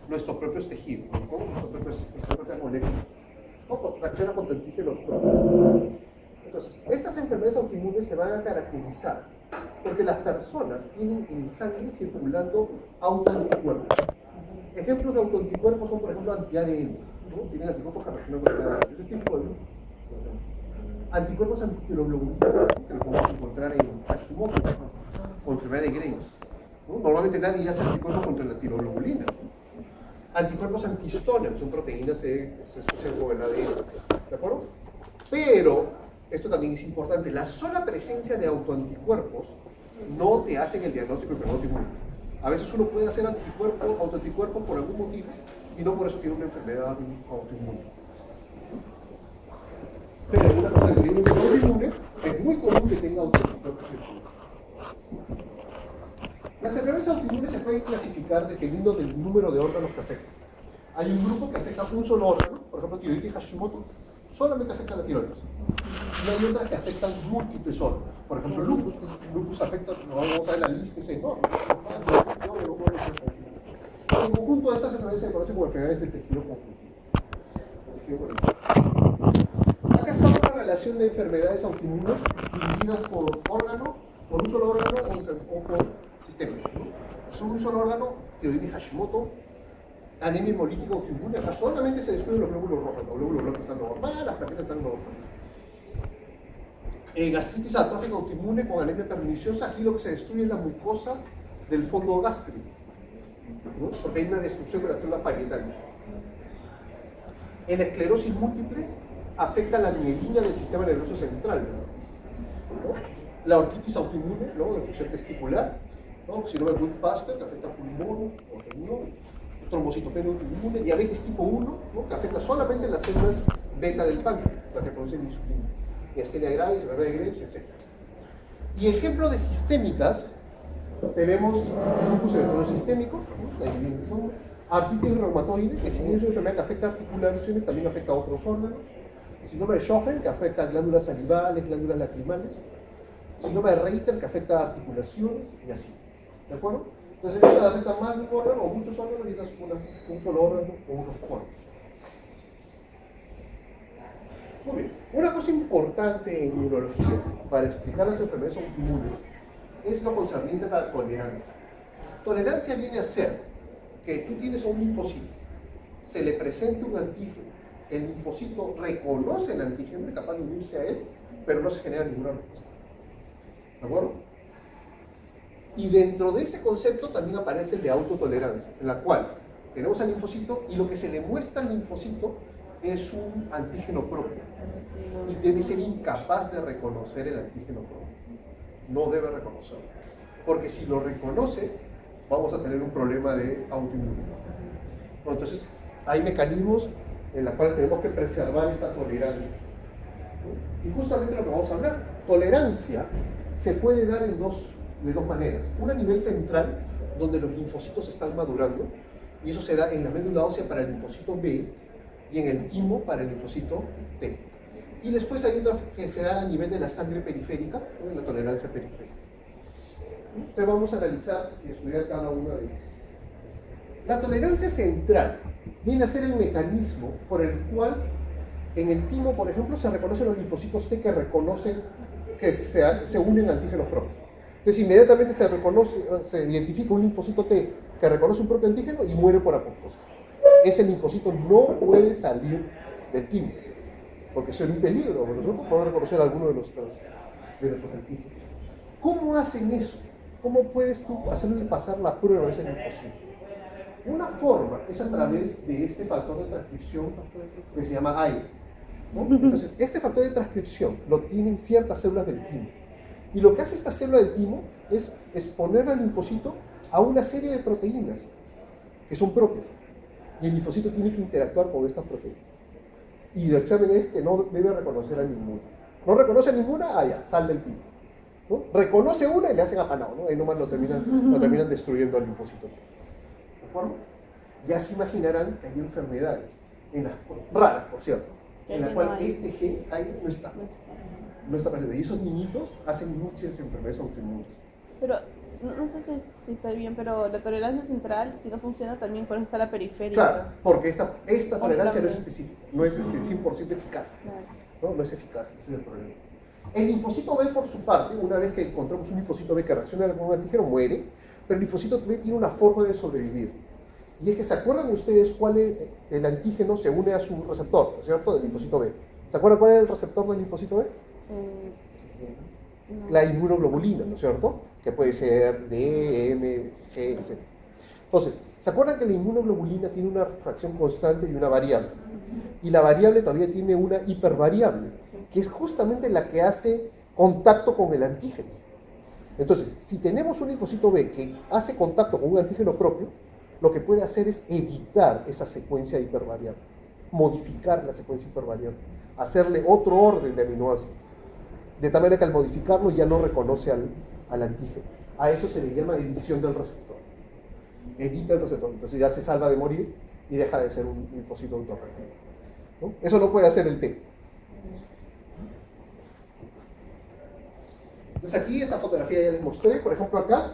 nuestros propios tejidos, ¿no? Nuestras propias moléculas. ¿No? Reacciona contra antígenos propios. Entonces, estas enfermedades autoinmunes se van a caracterizar porque las personas tienen en sangre circulando autoanticuerpos. Ejemplos de autoanticuerpos son, por ejemplo, anti-ADN, ¿no? Tienen anticuerpos que reaccionan con el ADN. Ese tipo de grupos. Anticuerpos antiquiroglobulina, que lo podemos encontrar en Hashimoto o enfermedad de Graves, ¿no? Normalmente nadie hace anticuerpos contra la tiroglobulina. Anticuerpos antihistona, que son proteínas que se asocian con el ADN, ¿de acuerdo? Pero, esto también es importante, la sola presencia de autoanticuerpos no te hacen el diagnóstico de enfermedad autoinmune. A veces uno puede hacer autoanticuerpos por algún motivo y no por eso tiene una enfermedad autoinmune. Pero una cosa que tiene una enfermedad autoinmune es muy común que tenga autoanticuerpos circulando. Las enfermedades autoinmunes se pueden clasificar dependiendo del número de órganos que afectan. Hay un grupo que afecta un solo órgano, por ejemplo, tiroides Hashimoto, solamente afecta a la tiroides. Y hay otras que afectan múltiples órganos. Por ejemplo, lupus. Lupus afecta, vamos a ver la lista, es enorme. En conjunto, estas enfermedades se conocen como enfermedades del tejido conjuntivo. Acá está una relación de enfermedades autoinmunes divididas por órgano, por un solo órgano o por sistema. ¿No? Son un solo órgano, tiroides Hashimoto, anemia hemolítica autoinmune. Acá solamente se destruyen los glóbulos rojos. Los glóbulos blancos están normales, las plaquetas están normales. Gastritis atrófica autoinmune con anemia perniciosa. Aquí lo que se destruye es la mucosa del fondo gástrico, ¿no? Porque hay una destrucción de las células parietales. En la esclerosis múltiple afecta la mielina del sistema nervioso central, ¿no? La orquitis autoinmune, ¿no? De función testicular, ¿no? Síndrome de Budd-Pasteur, que afecta pulmón o riñón, trombocitopenia autoinmune, diabetes tipo 1, ¿no? Que afecta solamente las células beta del páncreas, las que producen insulina, miastenia gravis, enfermedad de Graves, etc. Y ejemplo de sistémicas, tenemos lupus eritematoso sistémico, ¿no? Artritis reumatoide, que si bien es una enfermedad que afecta articulaciones, también afecta a otros órganos. Síndrome de Sjögren, que afecta a glándulas salivales, glándulas lacrimales. Síndrome de Reiter, que afecta a articulaciones y así. ¿De acuerdo? Entonces, esta afecta más de un órgano o muchos órganos y esta es un solo órgano o unos órganos. Muy bien. Una cosa importante en neurología para explicar las enfermedades autoinmunes es lo concerniente a la tolerancia. Tolerancia viene a ser que tú tienes a un linfocito, se le presenta un antígeno, el linfocito reconoce el antígeno, es capaz de unirse a él, pero no se genera ninguna respuesta. ¿De acuerdo? Y dentro de ese concepto también aparece el de autotolerancia, en la cual tenemos al linfocito y lo que se le muestra al linfocito es un antígeno propio y debe ser incapaz de reconocer el antígeno propio. No debe reconocerlo, porque si lo reconoce, vamos a tener un problema de autoinmunidad. Bueno, entonces, hay mecanismos en los cuales tenemos que preservar esta tolerancia, ¿no? Y justamente lo que vamos a hablar, tolerancia se puede dar de dos maneras. Una a nivel central, donde los linfocitos están madurando, y eso se da en la médula ósea para el linfocito B y en el timo para el linfocito T. Y después hay otra que se da a nivel de la sangre periférica, ¿no? En la tolerancia periférica. Entonces vamos a analizar y estudiar cada una de ellas. La tolerancia central viene a ser el mecanismo por el cual en el timo, por ejemplo, se reconocen los linfocitos T que reconocen que se unen antígenos propios. Entonces inmediatamente se identifica un linfocito T que reconoce un propio antígeno y muere por apoptosis. Ese linfocito no puede salir del timo, porque es un peligro, nosotros podemos reconocer alguno de nuestros antígenos. ¿Cómo hacen eso? ¿Cómo puedes tú hacerle pasar la prueba a ese linfocito? Una forma es a través de este factor de transcripción que se llama AIRE, ¿no? Entonces, este factor de transcripción lo tienen ciertas células del timo. Y lo que hace esta célula del timo es exponer al linfocito a una serie de proteínas que son propias. Y el linfocito tiene que interactuar con estas proteínas. Y el examen es que no debe reconocer a ninguna. No reconoce a ninguna, ya, sal del timo, ¿no? Reconoce una y le hacen apanado, ¿no? Ahí nomás lo terminan destruyendo al linfocito. ¿De acuerdo? Ya se imaginarán que hay enfermedades, raras por cierto, en las cuales este gen ahí no está presente. Y esos niñitos hacen muchas enfermedades autoinmunes. Pero No sé si estoy bien, pero la tolerancia central, si no funciona también, por eso está la periférica. Claro, porque esta tolerancia no es También. específica, no es 100% eficaz. Claro. No es eficaz, ese es el problema. El linfocito B, por su parte, una vez que encontramos un linfocito B que reacciona con un antígeno, muere, pero el linfocito B tiene una forma de sobrevivir. Y es que, ¿se acuerdan ustedes cuál es el antígeno se une a su receptor, ¿no es cierto?, del linfocito B? ¿Se acuerdan cuál es el receptor del linfocito B? No. La inmunoglobulina, ¿no es cierto? Que puede ser D, M, G, etc. Entonces, ¿se acuerdan que la inmunoglobulina tiene una fracción constante y una variable? Y la variable todavía tiene una hipervariable, que es justamente la que hace contacto con el antígeno. Entonces, si tenemos un linfocito B que hace contacto con un antígeno propio, lo que puede hacer es editar esa secuencia hipervariable, modificar la secuencia hipervariable, hacerle otro orden de aminoácidos, de tal manera que al modificarlo ya no reconoce al antígeno. A eso se le llama edición del receptor. Edita el receptor, entonces ya se salva de morir y deja de ser un linfocito autorreactivo, ¿no? Eso no puede hacer el T. Entonces aquí esta fotografía ya les mostré, por ejemplo acá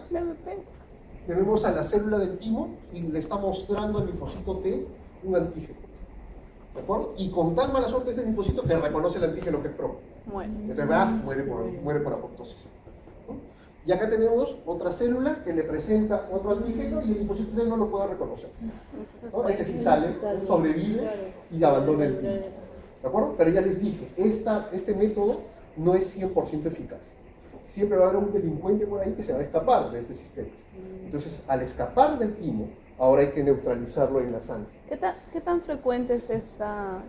tenemos a la célula del timo y le está mostrando al linfocito T un antígeno, ¿de acuerdo? Y con tan mala suerte este linfocito que reconoce el antígeno que es propio. Entonces muere por apoptosis, ¿no? Y acá tenemos otra célula que le presenta otro antígeno y el linfocito T no lo puede reconocer, ¿no? Este sí sale, sobrevive y abandona el timo, ¿de acuerdo? Pero ya les dije, este método no es 100% eficaz. Siempre va a haber un delincuente por ahí que se va a escapar de este sistema. Entonces, al escapar del timo, ahora hay que neutralizarlo en la sangre. ¿Qué tan frecuente es esta?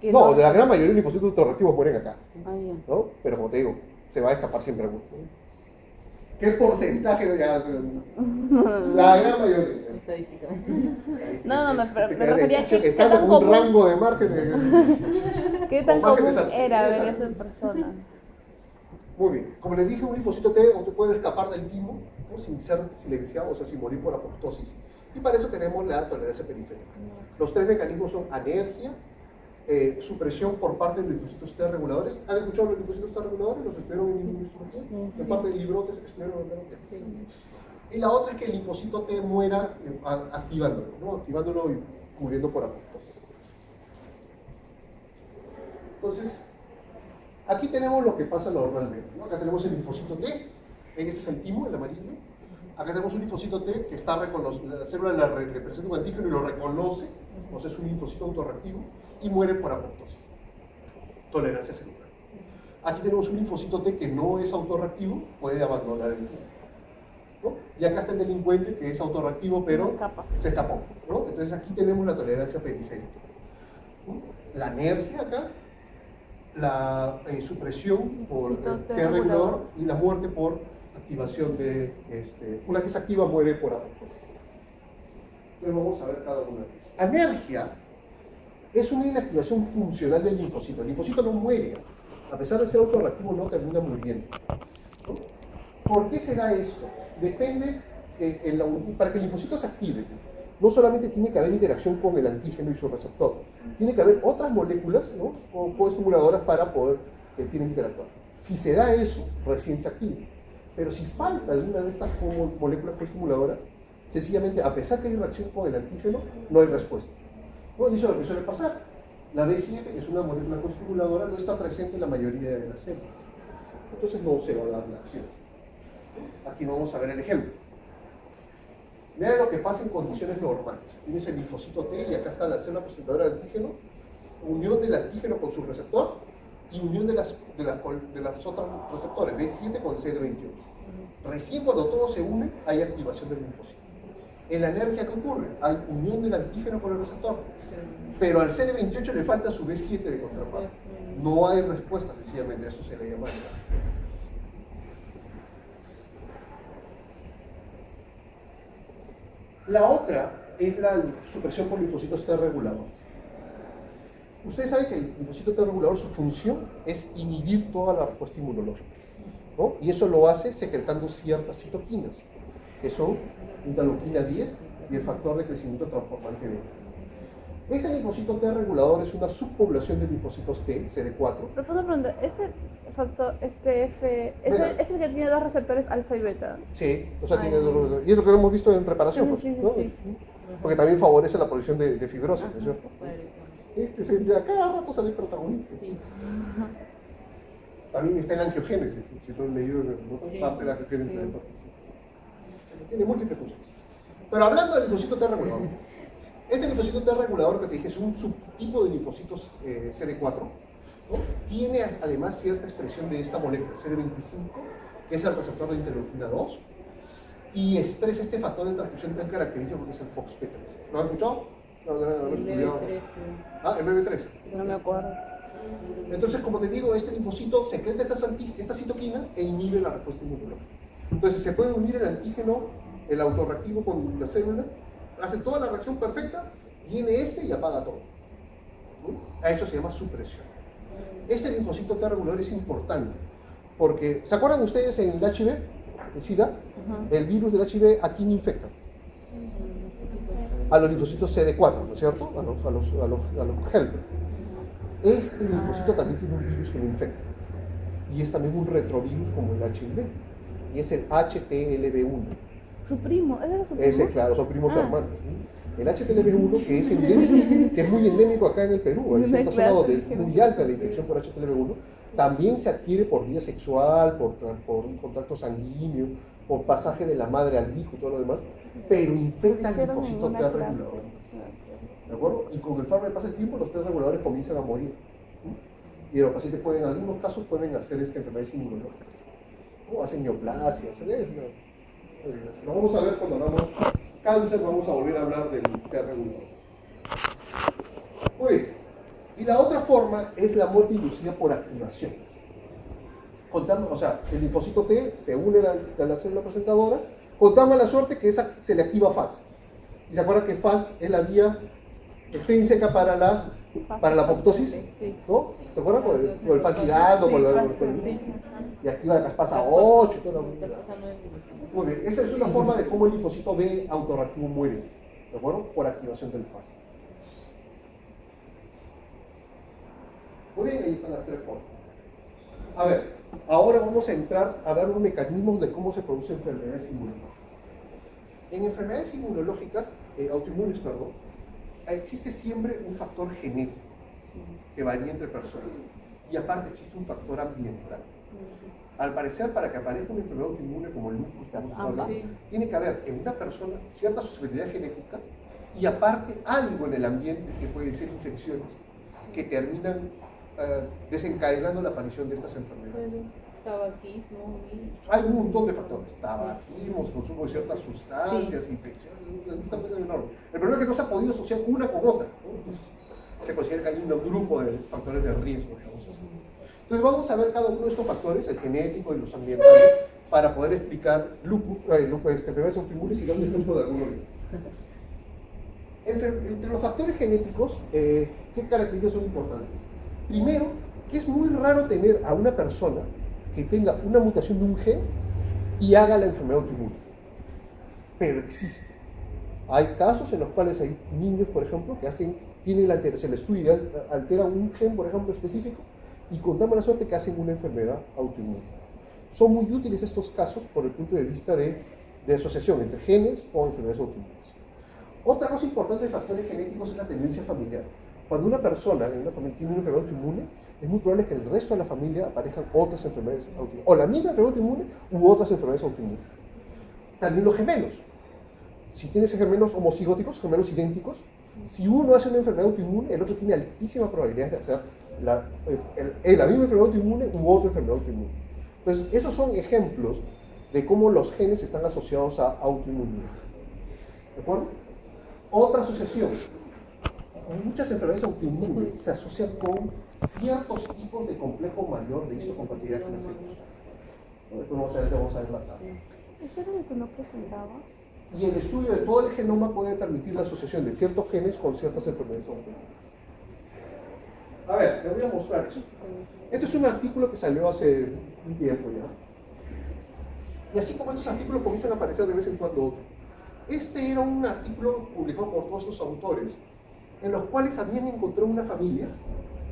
No, de la gran mayoría de los linfocitos autorreactivos mueren acá, Ya. ¿no? Pero como te digo, se va a escapar siempre alguno, ¿no? ¿Qué porcentaje de la gran mayoría? Estadísticamente. No, me refería a que qué está tan en un común, rango de margen de... qué tan con márgenes común era ver altos. eso en persona. Muy bien, como les dije, un linfocito T o te puede escapar del timo, ¿no?, sin ser silenciado, o sea, sin morir por apoptosis. Y para eso tenemos la tolerancia periférica. Los tres mecanismos son anergia, supresión por parte de los linfocitos T reguladores. ¿Han escuchado los linfocitos T reguladores? ¿Los estudiaron en ningún instrumento? En parte del librote se estudiaron en. Y la otra es que el linfocito T muera activándolo, ¿no?, activándolo y muriendo por apoptosis. Entonces, aquí tenemos lo que pasa normalmente, ¿no? Acá tenemos el linfocito T, este es el timo, el amarillo. Acá tenemos un linfocito T que está reconocido, la célula le presenta un antígeno y lo reconoce, o sea, es un linfocito autorreactivo, y muere por apoptosis. Tolerancia celular. Aquí tenemos un linfocito T que no es autorreactivo, puede abandonar el timo, ¿no? Y acá está el delincuente que es autorreactivo, pero se escapó, ¿no? Entonces aquí tenemos la tolerancia periférica, ¿no? La anergia acá, la supresión por T regulador y la muerte por activación de, una que se activa muere por apoptosis. Entonces vamos a ver cada una de ellas. Anergia es una inactivación funcional del linfocito. El linfocito no muere, a pesar de ser autorreactivo no termina muriendo, ¿no? ¿Por qué se da esto? Depende, para que el linfocito se active, no solamente tiene que haber interacción con el antígeno y su receptor, tiene que haber otras moléculas, ¿no?, o coestimuladoras para poder, tienen que interactuar. Si se da eso, recién se activa. Pero si falta alguna de estas moléculas coestimuladoras, sencillamente, a pesar que hay reacción con el antígeno, no hay respuesta. Bueno, eso es lo que suele pasar. La B7, que es una molécula coestimuladora, no está presente en la mayoría de las células. Entonces no se va a dar la acción. Aquí vamos a ver el ejemplo. Vean lo que pasa en condiciones normales. Tienes el linfocito T y acá está la célula presentadora de antígeno, unión del antígeno con su receptor y unión de las otras receptores, B7 con CD28. Recién cuando todo se une, hay activación del linfocito. En la anergia, ¿qué ocurre? Hay unión del antígeno con el receptor, pero al CD28 le falta su B7 de contraparte. No hay respuesta, sencillamente, eso se le llama anergia. La otra es la supresión por linfocitos T reguladores. Ustedes saben que el linfocito T regulador, su función es inhibir toda la respuesta inmunológica, ¿no? Y eso lo hace secretando ciertas citoquinas, que son interleuquina 10 y el factor de crecimiento transformante beta. Este linfocito T regulador es una subpoblación de linfocitos T, CD4. Pero puedo preguntar, ese factor, es el que tiene dos receptores alfa y beta. Sí, o sea, Ay. tiene dos, y es lo que hemos visto en reparación, Sí, pues, sí, sí, ¿no? sí. Porque también favorece la producción de fibrosis, ¿no es cierto? Este es ya cada rato sale protagonista. Sí. También está en angiogénesis, si lo han leído en otra Sí. parte de la angiogénesis Sí. también participa. Tiene múltiples funciones. Pero hablando del linfocito T regulador, este linfocito T regulador que te dije es un subtipo de linfocitos CD4, ¿no? Tiene además cierta expresión de esta molécula CD25, que es el receptor de interleuquina 2, y expresa este factor de transcripción tan característico que es el FOXP3. ¿Lo han escuchado? No, El estudiado. BB3, creo. Ah, el BB3. No me acuerdo. Entonces, como te digo, este linfocito secreta estas citoquinas e inhibe la respuesta inmunológica. Entonces, se puede unir el antígeno, el autorreactivo con la célula, hace toda la reacción perfecta, viene este y apaga todo. ¿No? A eso se llama supresión. Este linfocito T regulador es importante, porque, ¿se acuerdan ustedes en el HIV, el SIDA? Ajá. El virus del HIV, ¿a quién infecta? A los linfocitos CD4, ¿no es cierto? A los helper. Este linfocito también tiene un virus que lo infecta. Y es también un retrovirus como el HIV. Y es el HTLV1. Su primo, ¿es de los su Ese, primo? claro, son primos Ah. hermanos. ¿No? El HTLV1, que es endémico, que es muy endémico acá en el Perú. Hay ciertas zonas donde es muy alta la infección por HTLV1. También se adquiere por vía sexual, por un contacto sanguíneo, por pasaje de la madre al hijo y todo lo demás, pero infecta al Dijeron en linfocito una T clase, regulador. sí, me acuerdo. ¿De acuerdo? Y con el fármaco pasa el tiempo, los T reguladores comienzan a morir. ¿No? Y los pacientes pueden, en algunos casos, pueden hacer enfermedades inmunológicas. ¿No? Hacen neoplasias. Lo vamos a ver cuando hablamos cáncer, vamos a volver a hablar del T regulador. Muy bien. Y la otra forma es la muerte inducida por activación. O sea, el linfocito T se une a la célula presentadora, con tan mala suerte que esa se le activa FAS. Y se acuerdan que FAS es la vía extrínseca para la apoptosis, Sí. ¿no? ¿Se acuerdan? Por el fatigando, Sí, por pasa, sí. y activa la caspasa 8 y todo La cosa no es- Muy bien, esa es una forma de cómo el linfocito B autorreactivo muere, ¿de acuerdo? Por activación del FAS. Muy bien, ahí están las tres formas. A ver, ahora vamos a entrar a ver los mecanismos de cómo se producen enfermedades inmunológicas. En enfermedades inmunológicas, autoinmunes, perdón, existe siempre un factor genético que varía entre personas. Y aparte existe un factor ambiental. Al parecer, para que aparezca una enfermedad autoinmune como el lupus, que hemos estado hablando, Sí. tiene que haber en una persona cierta susceptibilidad genética y aparte algo en el ambiente que puede ser infecciones que terminan desencadenando la aparición de estas enfermedades. Tabaquismo y... Hay un montón de factores, tabaquismo, consumo de ciertas sustancias, infecciones, la lista puede ser enorme. El problema es que no se ha podido asociar una con otra, ¿no? Entonces, se considera que hay un grupo de factores de riesgo, digamos así. Entonces vamos a ver cada uno de estos factores, el genético y los ambientales, para poder explicar enfermedades autoinmunes y dar un ejemplo de alguno de ellos. Entre los factores genéticos, ¿qué características son importantes? Primero, que es muy raro tener a una persona que tenga una mutación de un gen y haga la enfermedad autoinmune. Pero existe. Hay casos en los cuales hay niños, por ejemplo, que tienen la alteración, se les estudia, altera un gen, por ejemplo, específico, y con tan mala suerte que hacen una enfermedad autoinmune. Son muy útiles estos casos por el punto de vista de asociación entre genes o enfermedades autoinmunes. Otra cosa importante de factores genéticos es la tendencia familiar. Cuando una persona en una familia tiene una enfermedad autoinmune, es muy probable que en el resto de la familia aparezcan otras enfermedades autoinmunes, o la misma enfermedad autoinmune u otras enfermedades autoinmunes. También los gemelos. Si tienes gemelos homocigóticos, gemelos idénticos, si uno hace una enfermedad autoinmune, el otro tiene altísima probabilidad de hacer la misma enfermedad autoinmune u otra enfermedad autoinmune. Entonces, esos son ejemplos de cómo los genes están asociados a autoinmunidad. ¿De acuerdo? Otra asociación. Muchas enfermedades autoinmunes se asocian con ciertos tipos de complejo mayor de histocompatibilidad clase 2. Después vamos a ver la tabla. ¿Eso era lo que no presentaba? Y el estudio de todo el genoma puede permitir la asociación de ciertos genes con ciertas enfermedades autoinmunes. A ver, les voy a mostrar eso. Este es un artículo que salió hace un tiempo ya. Y así como estos artículos comienzan a aparecer de vez en cuando otros. Este era un artículo publicado por todos estos autores en los cuales habían encontrado una familia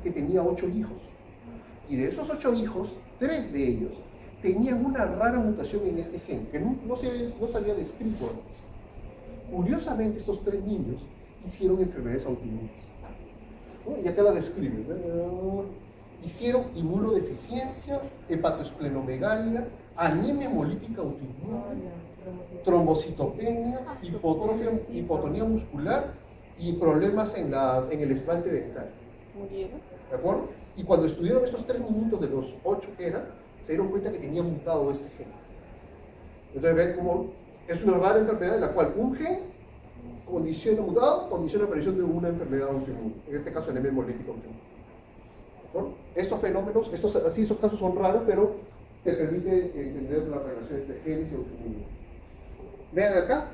que tenía 8 hijos. Y de esos 8 hijos, 3 de ellos tenían una rara mutación en este gen, que no se había descrito antes. Curiosamente, estos 3 niños hicieron enfermedades autoinmunes, ¿no? Y acá la describen, ¿no? Hicieron inmunodeficiencia, hepatoesplenomegalia, anemia hemolítica autoinmune, trombocitopenia, hipotonía muscular y problemas en el esmalte dental. Murieron. ¿De acuerdo? Y cuando estudiaron estos 3 niñitos de los 8 que eran, se dieron cuenta que tenían mutado este gen. Entonces ven cómo es una rara enfermedad en la cual un gen mutado condiciona la aparición de una enfermedad autoinmune, en este caso anemia hemolítica autoinmune. ¿De acuerdo? Estos fenómenos, esos casos son raros, pero te permite entender la relación entre genes y autoinmunidad. Vean acá,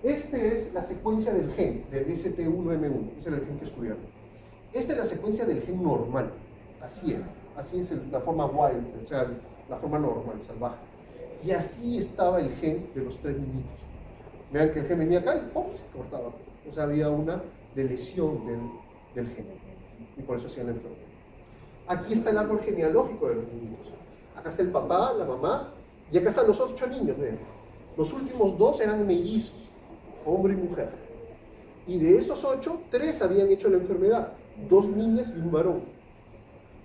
esta es la secuencia del gen, del ST1M1, ese es el gen que estudiaron. Esta es la secuencia del gen normal, así es la forma wild, o sea, la forma normal, salvaje. Y así estaba el gen de los 3 niñitos. Vean que el gen venía acá y ¡pum! Se cortaba. O sea, había una lesión del gen. Y por eso hacían la enfermedad. Aquí está el árbol genealógico de los niñitos. Acá está el papá, la mamá, y acá están los 8 niños, vean. Los últimos 2 eran mellizos, hombre y mujer. Y de estos 8, 3 habían hecho la enfermedad, 2 niñas y un varón.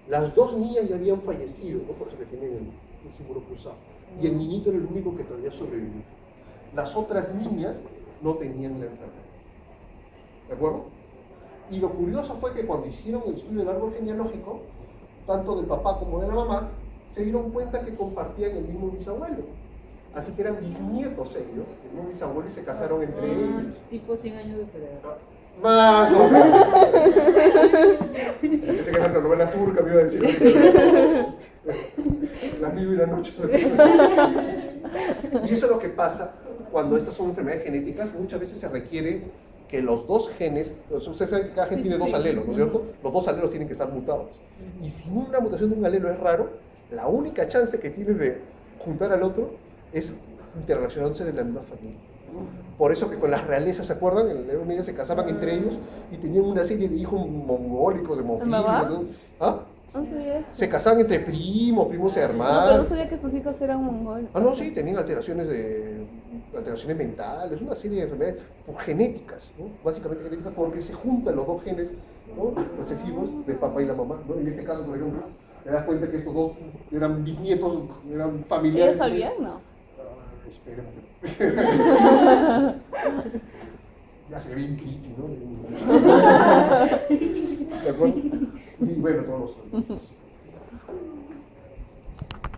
Las 2 niñas ya habían fallecido, ¿no? Por eso que tienen el símbolo cruzado. Y el niñito era el único que todavía sobrevivía. Las otras niñas no tenían la enfermedad. ¿De acuerdo? Y lo curioso fue que cuando hicieron el estudio del árbol genealógico, tanto del papá como de la mamá, se dieron cuenta que compartían el mismo bisabuelo. Así que eran bisnietos ellos, el mismo bisabuelo, y se casaron entre ellos. Tipo 100 años de cerebro. Más o menos. Pensé que era una novela turca, me iba a decir. La mil y la noche. Y eso es lo que pasa cuando estas son enfermedades genéticas. Muchas veces se requiere que los 2 genes, ustedes saben que cada gen tiene 2 alelos, ¿no es cierto? Los 2 alelos tienen que estar mutados. Y si una mutación de un alelo es raro, la única chance que tienes de juntar al otro es interrelacionándose de la misma familia. Por eso que con las realezas, ¿se acuerdan? En la Edad Media se casaban entre ellos y tenían una serie de hijos mongólicos, de monfílicos. ¿Ah? No sabía eso. Se casaban entre primos No, pero hermanos. no sabía que sus hijos eran mongoles. Ah, no, sí, tenían alteraciones mentales, una serie de enfermedades genéticas, ¿no? Básicamente genéticas, porque se juntan los 2 genes, ¿no? Recesivos del papá y la mamá, ¿no? En este caso, por ejemplo, te das cuenta que estos 2 eran bisnietos, eran familiares. ¿Ellos sabían? No. Esperemos que ya se ve bien creepy, ¿no? ¿De acuerdo? Y bueno, todos los